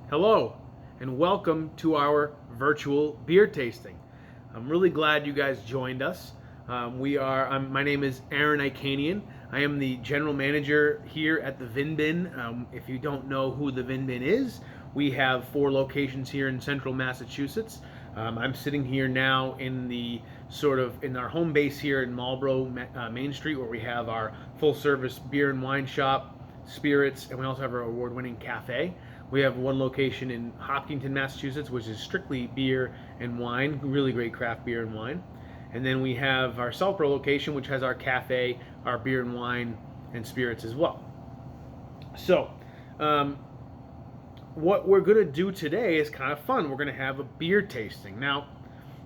Hello, and welcome to our virtual beer tasting. I'm really glad you guys joined us. My name is Aaron Icanian. I am the general manager here at the Vin Bin. If you don't know who the Vin Bin is, we have 4 locations here in central Massachusetts. I'm sitting here now in our home base here in Marlboro, Main Street, where we have our full service beer and wine shop, spirits, and we also have our award winning cafe. We have 1 location in Hopkinton, Massachusetts, which is strictly beer and wine, really great craft beer and wine. And then we have our Southborough location, which has our cafe, our beer and wine, and spirits as well. So, what we're going to do today is kind of fun. We're going to have a beer tasting. Now,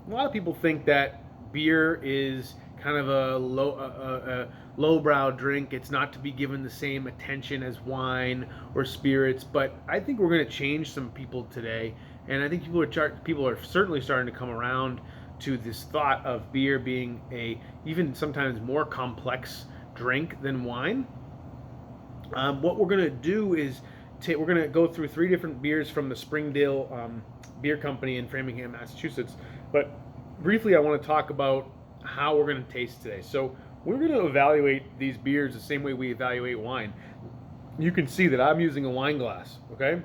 a lot of people think that beer is kind of a lowbrow drink. It's not to be given the same attention as wine or spirits. But I think we're going to change some people today, and I think people are certainly starting to come around to this thought of beer being a even sometimes more complex drink than wine. What we're going to do is we're going to go through 3 different beers from the Springdale Beer Company in Framingham, Massachusetts. But briefly, I want to talk about how we're going to taste today. So we're going to evaluate these beers the same way we evaluate wine. You can see that I'm using a wine glass, okay?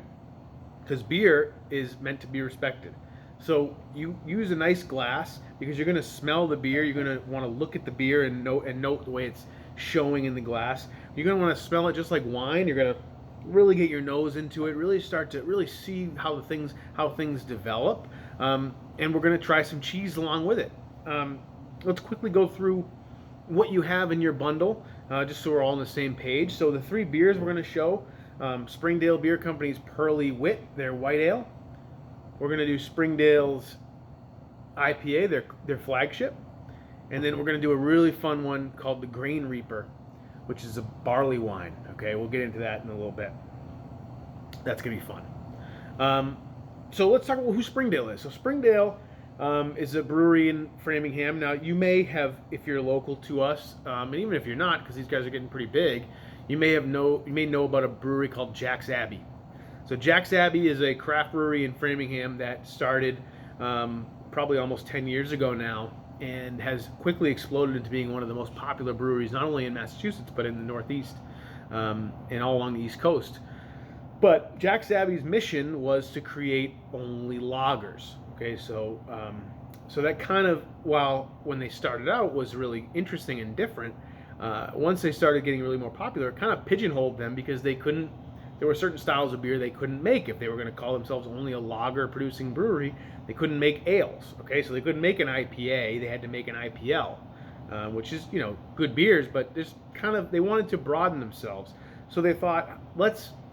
Because beer is meant to be respected. So you use a nice glass because you're going to smell the beer. You're going to want to look at the beer and note the way it's showing in the glass. You're going to want to smell it just like wine. You're going to really get your nose into it, really start to really see how things develop, and we're going to try some cheese along with it. Let's quickly go through what you have in your bundle, just so we're all on the same page. So the 3 beers we're going to show: Springdale Beer Company's Pearly Wit, their white ale. We're going to do Springdale's IPA, their flagship, and then we're going to do a really fun one called the Grain Reaper, which is a barley wine. Okay, we'll get into that in a little bit. That's going to be fun. So let's talk about who Springdale is. So Springdale is a brewery in Framingham. Now, you may have, if you're local to us, and even if you're not, because these guys are getting pretty big, you may know about a brewery called Jack's Abbey. So Jack's Abbey is a craft brewery in Framingham that started probably almost 10 years ago now, and has quickly exploded into being one of the most popular breweries, not only in Massachusetts, but in the Northeast and all along the East Coast. But Jack's Abbey's mission was to create only lagers. Okay, so that kind of, when they started out, was really interesting and different. Once they started getting really more popular, it kind of pigeonholed them because there were certain styles of beer they couldn't make. If they were going to call themselves only a lager producing brewery, they couldn't make ales. Okay, so they couldn't make an IPA, they had to make an IPL, which is, good beers, but they wanted to broaden themselves. So they thought,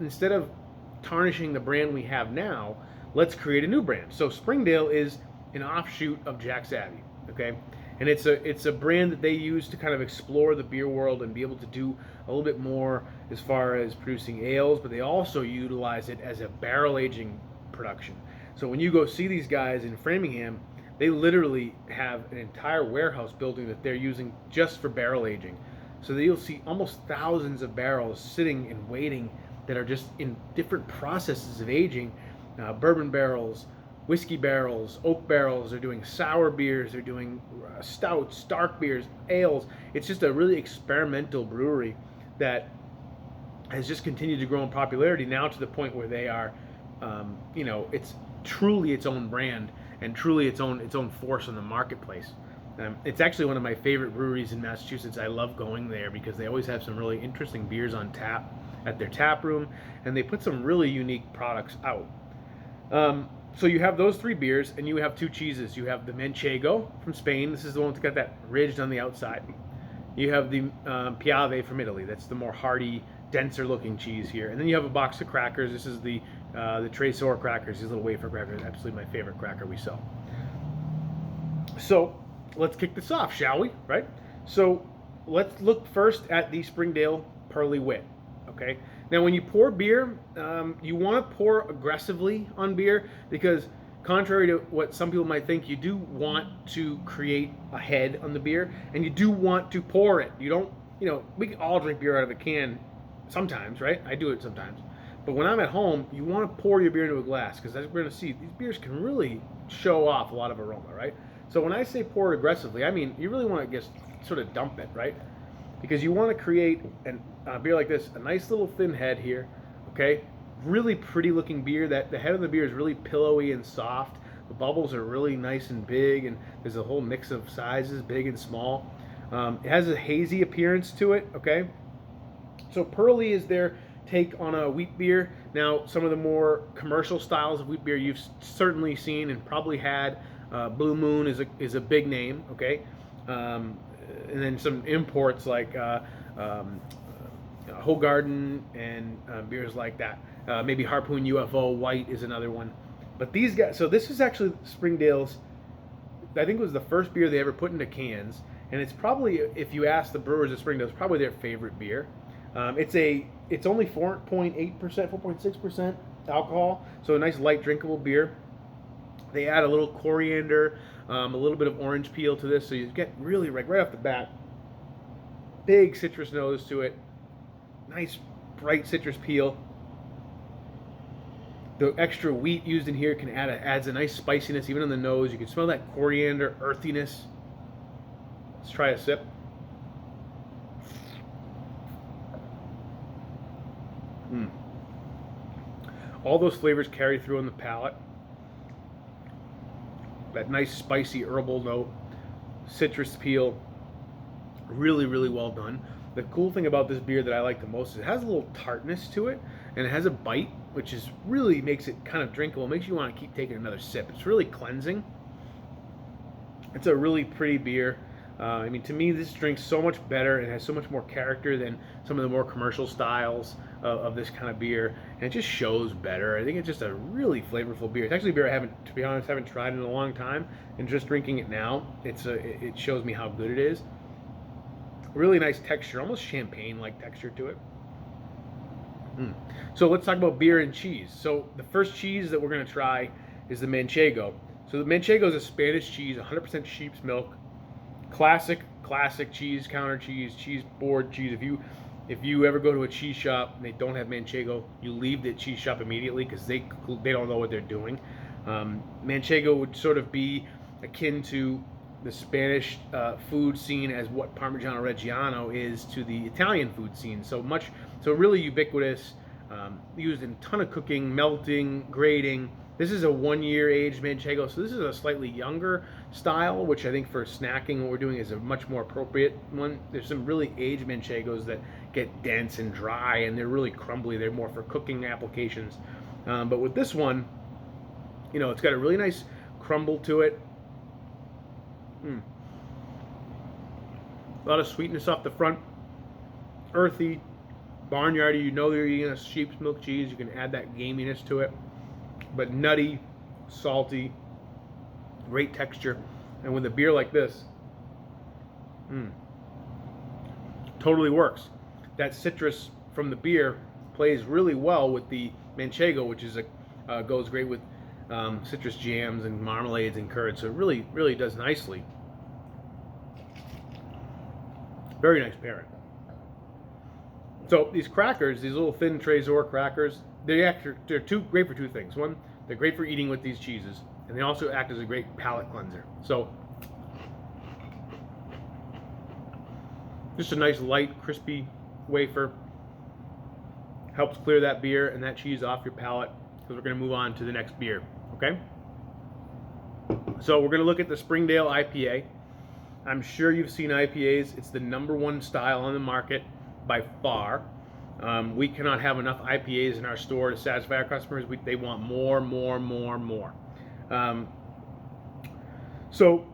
instead of tarnishing the brand we have now, let's create a new brand. So Springdale is an offshoot of Jack's Abbey, okay? And it's a brand that they use to kind of explore the beer world and be able to do a little bit more as far as producing ales, but they also utilize it as a barrel aging production. So when you go see these guys in Framingham, they literally have an entire warehouse building that they're using just for barrel aging. So that you'll see almost thousands of barrels sitting and waiting that are just in different processes of aging. Bourbon barrels, whiskey barrels, oak barrels. They're doing sour beers. They're doing stouts, dark beers, ales. It's just a really experimental brewery that has just continued to grow in popularity now to the point where they are, it's truly its own brand and truly its own force in the marketplace. It's actually one of my favorite breweries in Massachusetts. I love going there because they always have some really interesting beers on tap at their tap room, and they put some really unique products out. So you have those 3 beers, and you have 2 cheeses. You have the Manchego from Spain. This is the one that's got that ridged on the outside. You have the Piave from Italy. That's the more hearty, denser looking cheese here. And then you have a box of crackers. This is the Tresor crackers, these little wafer crackers. Absolutely my favorite cracker we sell. So let's kick this off, shall we? Right? So let's look first at the Springdale Pearly Wit. Okay. Now, when you pour beer, you want to pour aggressively on beer because, contrary to what some people might think, you do want to create a head on the beer, and you do want to pour it. You don't, we can all drink beer out of a can sometimes, right? I do it sometimes, But when I'm at home, you want to pour your beer into a glass because as we're going to see, these beers can really show off a lot of aroma, right? So when I say pour it aggressively, I mean you really want to just sort of dump it, right? Because you want to create a beer like this, a nice little thin head here, okay? Really pretty looking beer. That the head of the beer is really pillowy and soft. The bubbles are really nice and big, and there's a whole mix of sizes, big and small. It has a hazy appearance to it, okay? So Pearly is their take on a wheat beer. Now, some of the more commercial styles of wheat beer you've certainly seen and probably had. Blue Moon is a big name, okay? And then some imports like Hoegaarden and beers like that. Maybe Harpoon UFO White is another one. But these guys, so this is actually Springdale's, I think it was the first beer they ever put into cans. And it's probably, if you ask the brewers of Springdale, it's probably their favorite beer. It's only 4.8%, 4.6% alcohol, so a nice light drinkable beer. They add a little coriander, a little bit of orange peel to this, so you get really right off the bat, big citrus nose to it, nice bright citrus peel. The extra wheat used in here adds a nice spiciness even on the nose. You can smell that coriander earthiness. Let's try a sip. All those flavors carry through on the palate. That nice spicy herbal note, citrus peel, really, really well done. The cool thing about this beer that I like the most is it has a little tartness to it, and it has a bite, which is really makes it kind of drinkable. It makes you want to keep taking another sip. It's really cleansing. It's a really pretty beer. I mean, to me, this drinks so much better and has so much more character than some of the more commercial styles of this kind of beer, and it just shows better. I think it's just a really flavorful beer. It's actually a beer I haven't, to be honest, haven't tried in a long time, and just drinking it now, it shows me how good it is. Really nice texture, almost champagne-like texture to it. So let's talk about beer and cheese. So the first cheese that we're going to try is the Manchego. So the Manchego is a Spanish cheese, 100% sheep's milk. Classic cheese, counter cheese, cheese board cheese. If you ever go to a cheese shop and they don't have Manchego, you leave the cheese shop immediately because they don't know what they're doing. Manchego would sort of be akin to the Spanish food scene as what Parmigiano Reggiano is to the Italian food scene. So really ubiquitous, used in a ton of cooking, melting, grating. This is a 1-year aged Manchego, so this is a slightly younger style, which I think for snacking, what we're doing is a much more appropriate one. There's some really aged Manchegos that get dense and dry, and they're really crumbly. They're more for cooking applications. But with this one, it's got a really nice crumble to it. A lot of sweetness off the front, earthy, barnyardy. You're eating a sheep's milk cheese. You can add that gaminess to it. But nutty, salty, great texture. And with a beer like this, totally works. That citrus from the beer plays really well with the Manchego, which is goes great with citrus jams and marmalades and curds. So it really, really does nicely. Very nice pairing. So these crackers, these little thin Trésor crackers, they're great for two things. One, they're great for eating with these cheeses, and they also act as a great palate cleanser. So just a nice light, crispy wafer helps clear that beer and that cheese off your palate, because we're going to move on to the next beer. Okay? So we're going to look at the Springdale IPA. I'm sure you've seen IPAs. It's the #1 style on the market by far. We cannot have enough IPAs in our store to satisfy our customers. They want more. So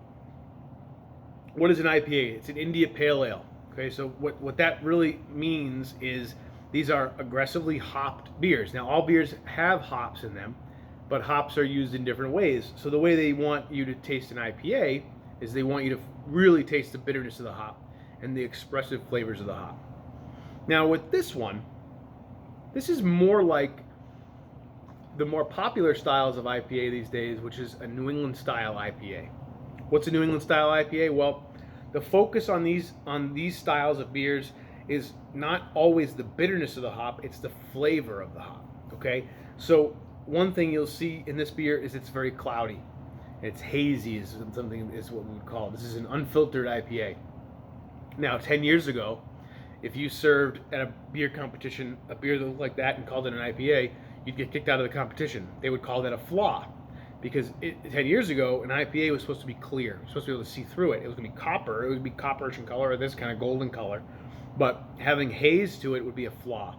what is an IPA? It's an India Pale Ale. Okay, so what that really means is these are aggressively hopped beers. Now, all beers have hops in them, but hops are used in different ways. So the way they want you to taste an IPA is they want you to really taste the bitterness of the hop and the expressive flavors of the hop. Now with this one, this is more like the more popular styles of IPA these days, which is a New England style IPA. What's a New England style IPA? Well, the focus on these styles of beers is not always the bitterness of the hop, it's the flavor of the hop. Okay, so one thing you'll see in this beer is it's very cloudy. It's hazy is something is what we would call it. This is an unfiltered IPA. Now, 10 years ago, if you served at a beer competition a beer that looked like that and called it an IPA, you'd get kicked out of the competition. They would call that a flaw, because 10 years ago, an IPA was supposed to be clear. You're supposed to be able to see through it. It was going to be copper. It would be copperish in color, or this kind of golden color. But having haze to it would be a flaw.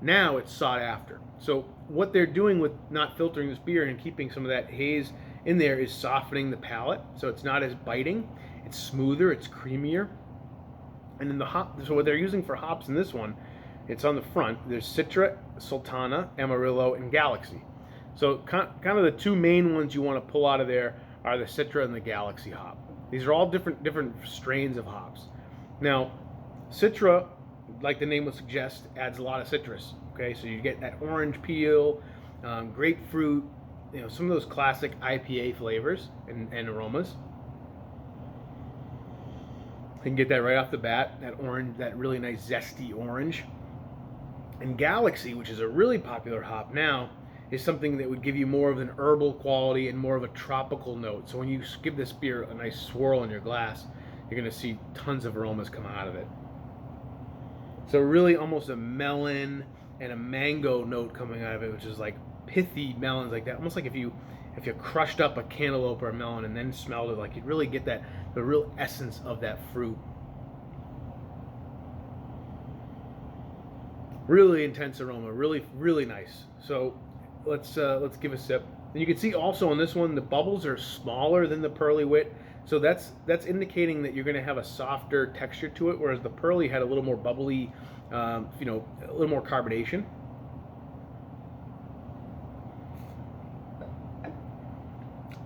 Now it's sought after. So what they're doing with not filtering this beer and keeping some of that haze in there is softening the palate, so it's not as biting. It's smoother. It's creamier. And then the hop, so what they're using for hops in this one, it's on the front. There's Citra, Sultana, Amarillo, and Galaxy. So kind of the two main ones you want to pull out of there are the Citra and the Galaxy hop. These are all different strains of hops. Now, Citra, like the name would suggest, adds a lot of citrus. Okay, so you get that orange peel, grapefruit, some of those classic IPA flavors and aromas. You can get that right off the bat, that orange, that really nice zesty orange. And Galaxy, which is a really popular hop now, is something that would give you more of an herbal quality and more of a tropical note. So when you give this beer a nice swirl in your glass, you're going to see tons of aromas come out of it. So really almost a melon and a mango note coming out of it, which is like pithy melons like that. Almost like if you crushed up a cantaloupe or a melon and then smelled it, like you'd really get the real essence of that fruit. Really intense aroma, really nice. So let's give a sip. And you can see also on this one the bubbles are smaller than the Pearly Wit, so that's indicating that you're going to have a softer texture to it, whereas the Pearly had a little more bubbly, a little more carbonation.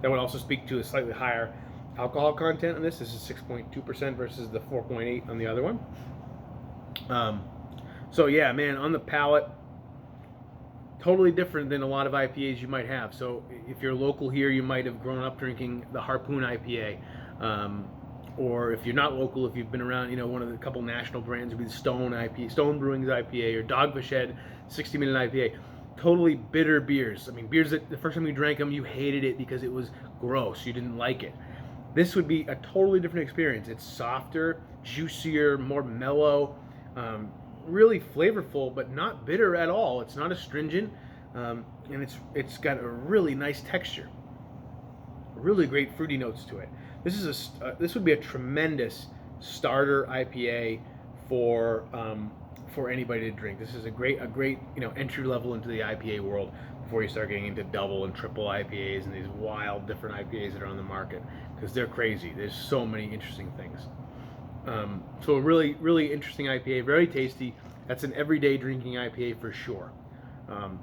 That would also speak to a slightly higher alcohol content on this. This is 6.2% versus the 4.8 on the other one. So yeah, man, on the palate, totally different than a lot of IPAs you might have. So if you're local here, you might have grown up drinking the Harpoon IPA. Or if you're not local, if you've been around, one of the couple national brands would be the Stone IPA, Stone Brewing's IPA, or Dogfish Head 60 Minute IPA. Totally bitter beers. I mean, beers that the first time you drank them, you hated it because it was gross. You didn't like it. This would be a totally different experience. It's softer, juicier, more mellow, really flavorful, but not bitter at all. It's not astringent, and it's got a really nice texture. Really great fruity notes to it. This would be a tremendous starter IPA for anybody to drink. This is a great entry level into the IPA world before you start getting into double and triple IPAs and these wild different IPAs that are on the market, because they're crazy. There's so many interesting things. So a really interesting IPA, very tasty. That's an everyday drinking IPA for sure.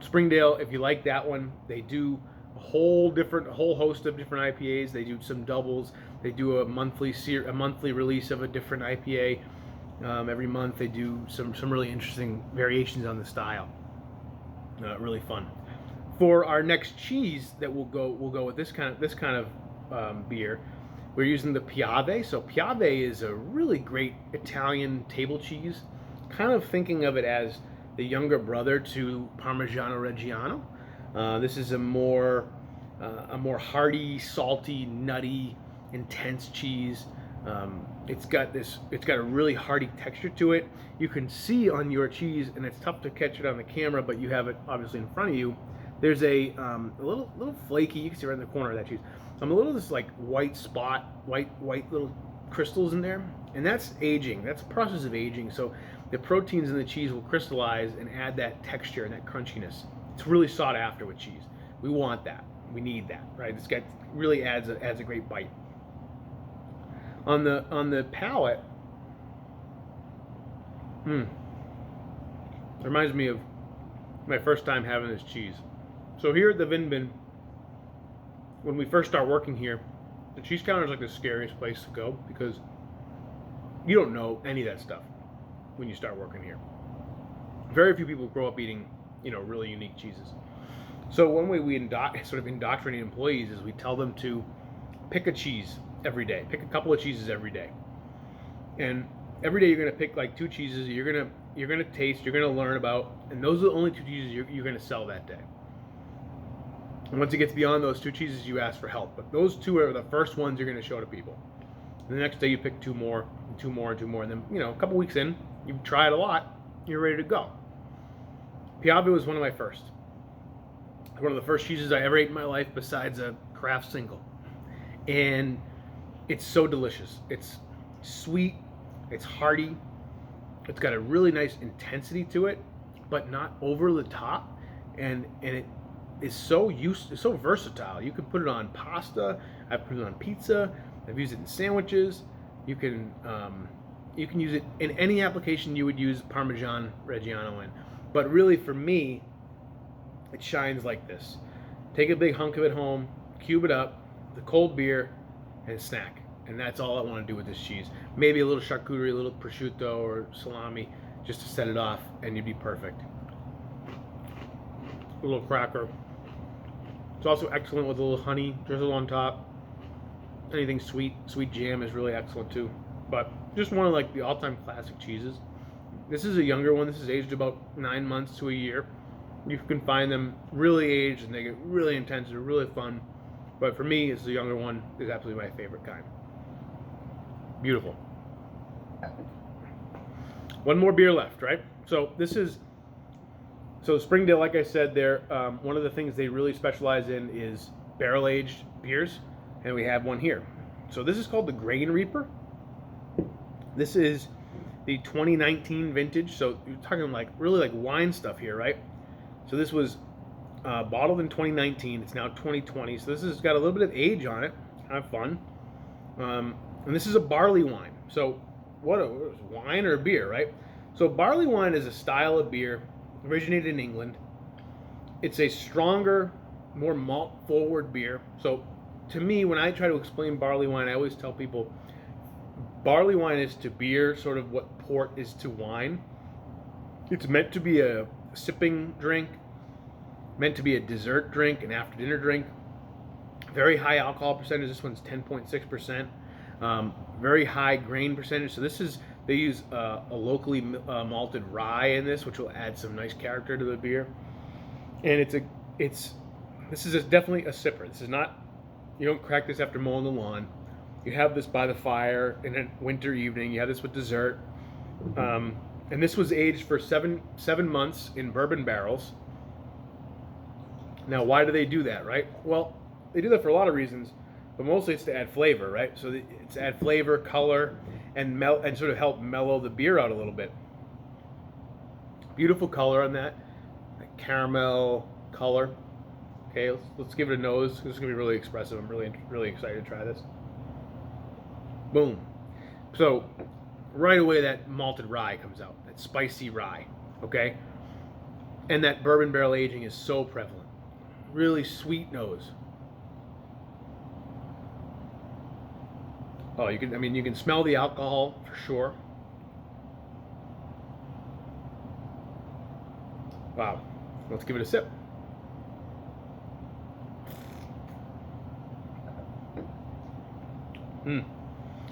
Springdale, if you like that one, they do a whole host of different IPAs. They do some doubles. They do a monthly release of a different IPA. Every month they do some really interesting variations on the style. Really fun. For our next cheese that we'll go with this kind of beer, we're using the Piave. So Piave is a really great Italian table cheese. Kind of thinking of it as the younger brother to Parmigiano Reggiano. This is a more hearty, salty, nutty, intense cheese. It's got a really hearty texture to it. You can see on your cheese, and it's tough to catch it on the camera, but you have it obviously in front of you. There's a little flaky. You can see right in the corner of that cheese. A little this like white spot, white little crystals in there, and that's aging. That's a process of aging. So the proteins in the cheese will crystallize and add that texture and that crunchiness. It's really sought after with cheese. We want that. We need that, right? This guy really adds a great bite. On the palate, it reminds me of my first time having this cheese. So here at the Vin Bin, when we first start working here, the cheese counter is like the scariest place to go because you don't know any of that stuff when you start working here. Very few people grow up eating, really unique cheeses. So one way we sort of indoctrinate employees is we tell them to pick a cheese every day. Pick a couple of cheeses every day. And every day you're going to pick like 2 cheeses. You're going to you're gonna taste, you're gonna learn about, and those are the only two cheeses you're gonna sell that day. And once it gets beyond those two cheeses, you ask for help. But those two are the first ones you're gonna show to people. And the next day you pick two more, and two more, and two more, and then a couple weeks in, you've tried a lot, you're ready to go. Piave was one of my first. One of the first cheeses I ever ate in my life, besides a Kraft single, and it's so delicious. It's sweet, it's hearty, it's got a really nice intensity to it, but not over the top, and it is so versatile. You can put it on pasta. I put it on pizza. I've used it in sandwiches. You can use it in any application you would use Parmesan Reggiano in. But really, for me, it shines like this. Take a big hunk of it home, cube it up, the cold beer, and snack. And that's all I want to do with this cheese. Maybe a little charcuterie, a little prosciutto or salami, just to set it off, and you'd be perfect. A little cracker. It's also excellent with a little honey drizzle on top. Anything sweet jam is really excellent too. But just one of like the all-time classic cheeses. This is a younger one. This is aged about 9 months to a year. You can find them really aged and they get really intense. They're really fun. But for me, it's the younger one. Is absolutely my favorite kind. Beautiful. One more beer left, right? So Springdale, like I said, one of the things they really specialize in is barrel-aged beers, and we have one here. So this is called the Grain Reaper. This is the 2019 vintage. So you're talking like really like wine stuff here, right? So this was bottled in 2019. It's now 2020. So this has got a little bit of age on it. Kind of fun. And this is a barley wine. So what is wine or beer, right? So barley wine is a style of beer originated in England. It's a stronger, more malt-forward beer. So to me, when I try to explain barley wine, I always tell people barley wine is to beer sort of what port is to wine. It's meant to be a sipping drink, meant to be a dessert drink, an after-dinner drink. Very high alcohol percentage. This one's 10.6%. Very high grain percentage. So they use a locally malted rye in this, which will add some nice character to the beer. And this is definitely a sipper. This is not, you don't crack this after mowing the lawn. You have this by the fire in a winter evening. You have this with dessert. And this was aged for seven months in bourbon barrels. Now, why do they do that, right? Well, they do that for a lot of reasons, but mostly it's to add flavor, right? So it's to add flavor, color, and sort of help mellow the beer out a little bit. Beautiful color on that caramel color. Okay, let's give it a nose. This is gonna be really expressive. I'm really excited to try this. Boom. So right away that malted rye comes out, that spicy rye. Okay, and that bourbon barrel aging is so prevalent. Really sweet nose. Oh, you can smell the alcohol for sure. Wow. Let's give it a sip.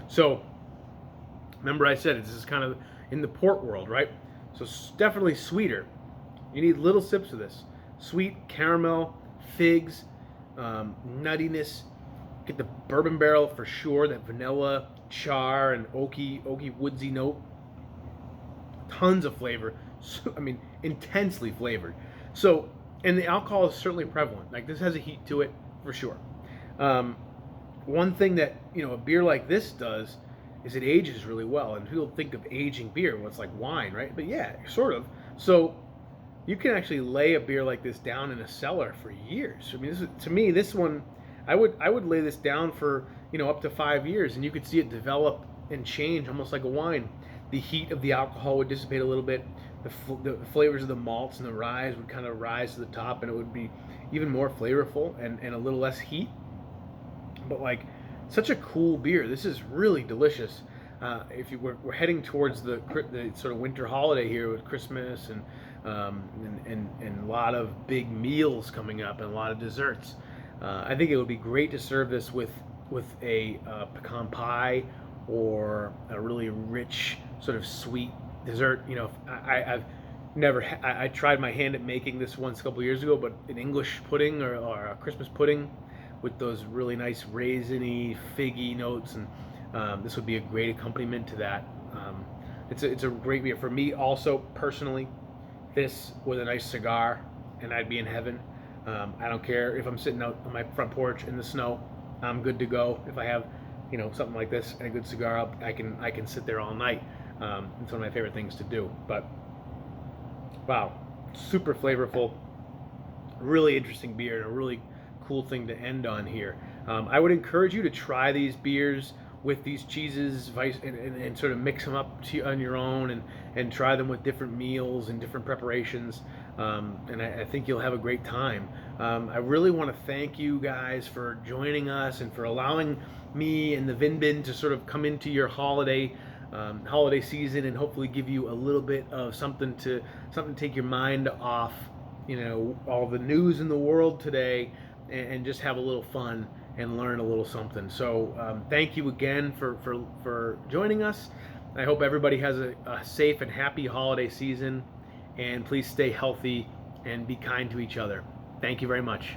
So, remember I said this is kind of in the port world, right? So it's definitely sweeter. You need little sips of this. Sweet caramel, figs, nuttiness. Get the bourbon barrel for sure, that vanilla, char, and oaky woodsy note. Tons of flavor. So, intensely flavored. So, and the alcohol is certainly prevalent. Like, this has a heat to it for sure. One thing that, a beer like this does is it ages really well. And people think of aging beer, well, it's like wine, right? But yeah, sort of. So you can actually lay a beer like this down in a cellar for years. To me, this one, I would lay this down for, up to 5 years, and you could see it develop and change almost like a wine. The heat of the alcohol would dissipate a little bit. The flavors of the malts and the rye would kind of rise to the top, and it would be even more flavorful and a little less heat. But like, such a cool beer. This is really delicious. We're heading towards the sort of winter holiday here with Christmas and a lot of big meals coming up and a lot of desserts. I think it would be great to serve this with a pecan pie or a really rich sort of sweet dessert. You know, I've never I tried my hand at making this once a couple years ago, but an English pudding or a Christmas pudding with those really nice raisiny, figgy notes, and this would be a great accompaniment to that. It's a great beer for me. Also, personally, this with a nice cigar, and I'd be in heaven. I don't care if I'm sitting out on my front porch in the snow. I'm good to go. If I have, something like this and a good cigar, I can sit there all night. It's one of my favorite things to do. But wow, super flavorful, really interesting beer, and a really cool thing to end on here. I would encourage you to try these beers with these cheeses, and sort of mix them up on your own, and try them with different meals and different preparations. And I think you'll have a great time. I really want to thank you guys for joining us and for allowing me and the VinBin to sort of come into your holiday season and hopefully give you a little bit of something to take your mind off, all the news in the world today, and just have a little fun and learn a little something. So thank you again for joining us. I hope everybody has a safe and happy holiday season, and please stay healthy and be kind to each other. Thank you very much.